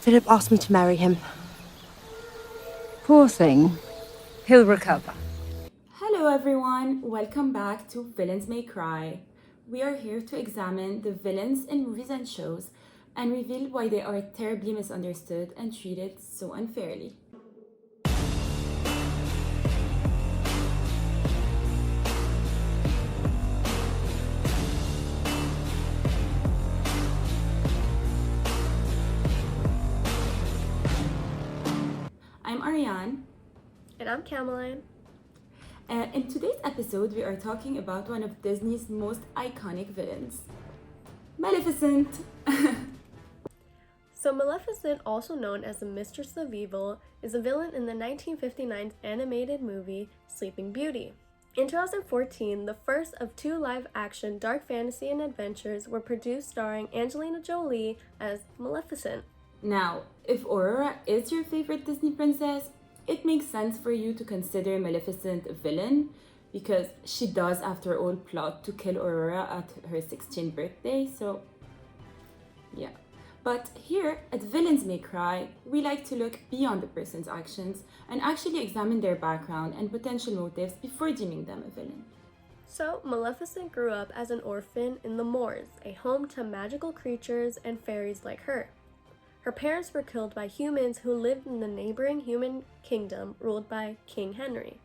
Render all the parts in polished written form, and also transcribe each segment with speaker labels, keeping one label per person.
Speaker 1: Philip asked me to marry him.
Speaker 2: Poor thing. He'll recover.
Speaker 3: Hello everyone, welcome back to Villains May Cry. We are here to examine the villains in movies and shows and reveal why they are terribly misunderstood and treated so unfairly. I'm Ariane.
Speaker 4: And I'm Kameline.
Speaker 3: In today's episode, we are talking about one of Disney's most iconic villains, Maleficent.
Speaker 4: So Maleficent, also known as the Mistress of Evil, is a villain in the 1959 animated movie Sleeping Beauty. In 2014, the first of two live-action dark fantasy and adventures were produced starring Angelina Jolie as Maleficent.
Speaker 3: Now, if Aurora is your favorite Disney princess, it makes sense for you to consider Maleficent a villain because she does, after all, plot to kill Aurora at her 16th birthday, so yeah. But here at Villains May Cry, we like to look beyond the person's actions and actually examine their background and potential motives before deeming them a villain.
Speaker 4: So, Maleficent grew up as an orphan in the moors, a home to magical creatures and fairies like her. Her parents were killed by humans who lived in the neighboring human kingdom ruled by King Henry.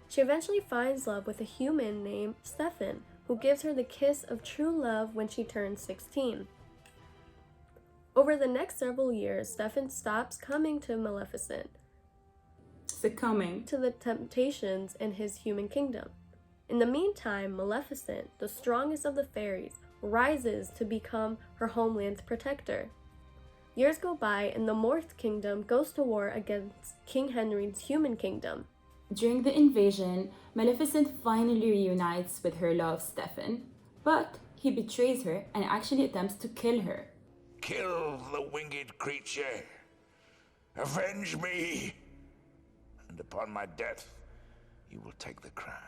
Speaker 4: She eventually finds love with a human named Stefan, who gives her the kiss of true love when she turns 16. Over the next several years, Stefan stops coming to Maleficent,
Speaker 3: Succumbing
Speaker 4: to the temptations in his human kingdom. In the meantime, Maleficent, the strongest of the fairies, rises to become her homeland's protector. Years go by and the North Kingdom goes to war against King Henry's human kingdom.
Speaker 3: During the invasion, Maleficent finally reunites with her love Stefan, but he betrays her and actually attempts to kill her.
Speaker 5: Kill the winged creature. Avenge me. And upon my death, you will take the crown.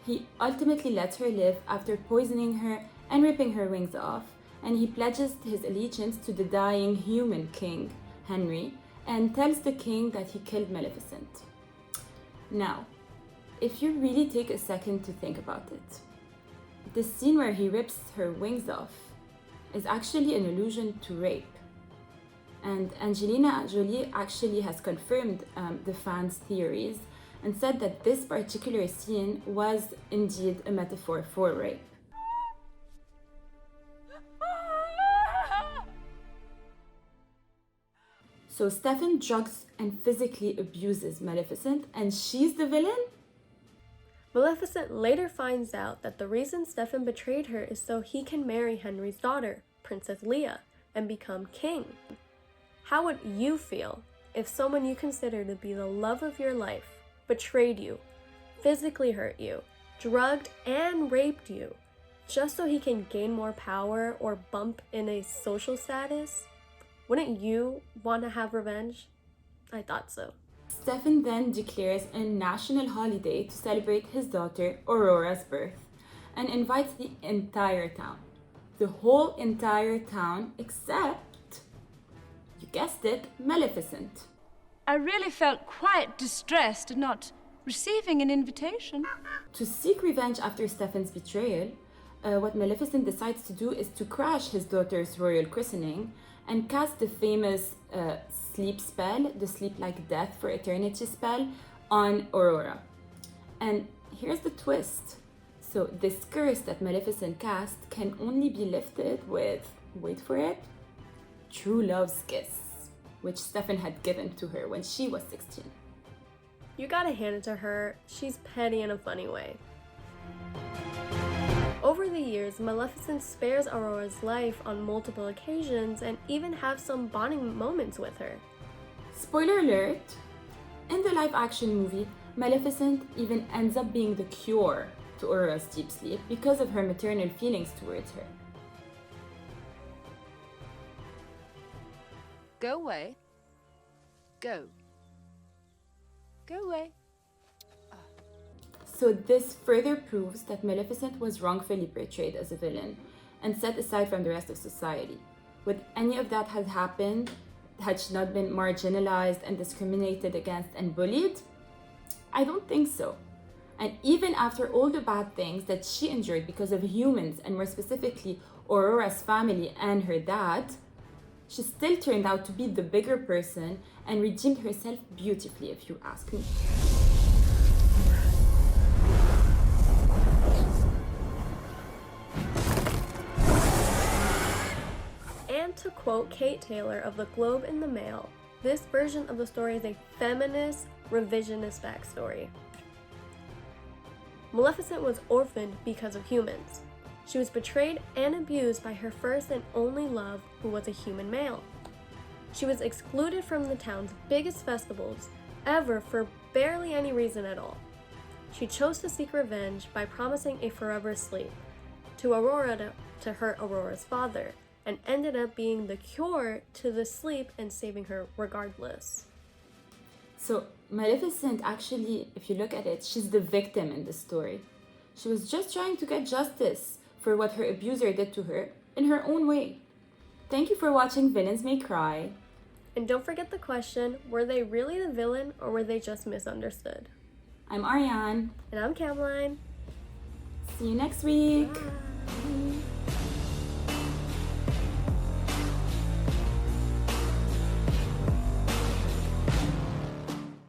Speaker 3: He ultimately lets her live after poisoning her and ripping her wings off, and he pledges his allegiance to the dying human king, Henry, and tells the king that he killed Maleficent. Now, if you really take a second to think about it, the scene where he rips her wings off is actually an allusion to rape. And Angelina Jolie actually has confirmed the fans' theories and said that this particular scene was indeed a metaphor for rape. So Stefan drugs and physically abuses Maleficent, and she's the villain?
Speaker 4: Maleficent later finds out that the reason Stefan betrayed her is so he can marry Henry's daughter, Princess Leia, and become king. How would you feel if someone you consider to be the love of your life betrayed you, physically hurt you, drugged and raped you, just so he can gain more power or bump in a social status? Wouldn't you want to have revenge? I thought so.
Speaker 3: Stefan then declares a national holiday to celebrate his daughter Aurora's birth and invites the entire town. The whole entire town except, you guessed it, Maleficent.
Speaker 6: I really felt quite distressed at not receiving an invitation.
Speaker 3: To seek revenge after Stefan's betrayal, what Maleficent decides to do is to crash his daughter's royal christening and cast the famous sleep spell, the sleep like death for eternity spell, on Aurora. And here's the twist. So this curse that Maleficent cast can only be lifted with, wait for it, true love's kiss, which Stefan had given to her when she was 16.
Speaker 4: You gotta hand it to her, she's petty in a funny way. Over the years, Maleficent spares Aurora's life on multiple occasions and even have some bonding moments with her.
Speaker 3: Spoiler alert, in the live-action movie, Maleficent even ends up being the cure to Aurora's deep sleep because of her maternal feelings towards her.
Speaker 6: Go away. Go. Go away.
Speaker 3: So this further proves that Maleficent was wrongfully portrayed as a villain and set aside from the rest of society. Would any of that have happened had she not been marginalized and discriminated against and bullied? I don't think so. And even after all the bad things that she endured because of humans, and more specifically Aurora's family and her dad, she still turned out to be the bigger person and redeemed herself beautifully, if you ask me.
Speaker 4: And to quote Kate Taylor of the Globe and the Mail, this version of the story is a feminist, revisionist backstory. Maleficent was orphaned because of humans. She was betrayed and abused by her first and only love, who was a human male. She was excluded from the town's biggest festivals ever for barely any reason at all. She chose to seek revenge by promising a forever sleep to Aurora to hurt Aurora's father, and ended up being the cure to the sleep and saving her regardless.
Speaker 3: So Maleficent, actually, if you look at it, she's the victim in this story. She was just trying to get justice for what her abuser did to her in her own way. Thank you for watching Villains May Cry.
Speaker 4: And don't forget the question, were they really the villain or were they just misunderstood?
Speaker 3: I'm Ariane.
Speaker 4: And I'm Kameline.
Speaker 3: See you next week.
Speaker 4: Bye.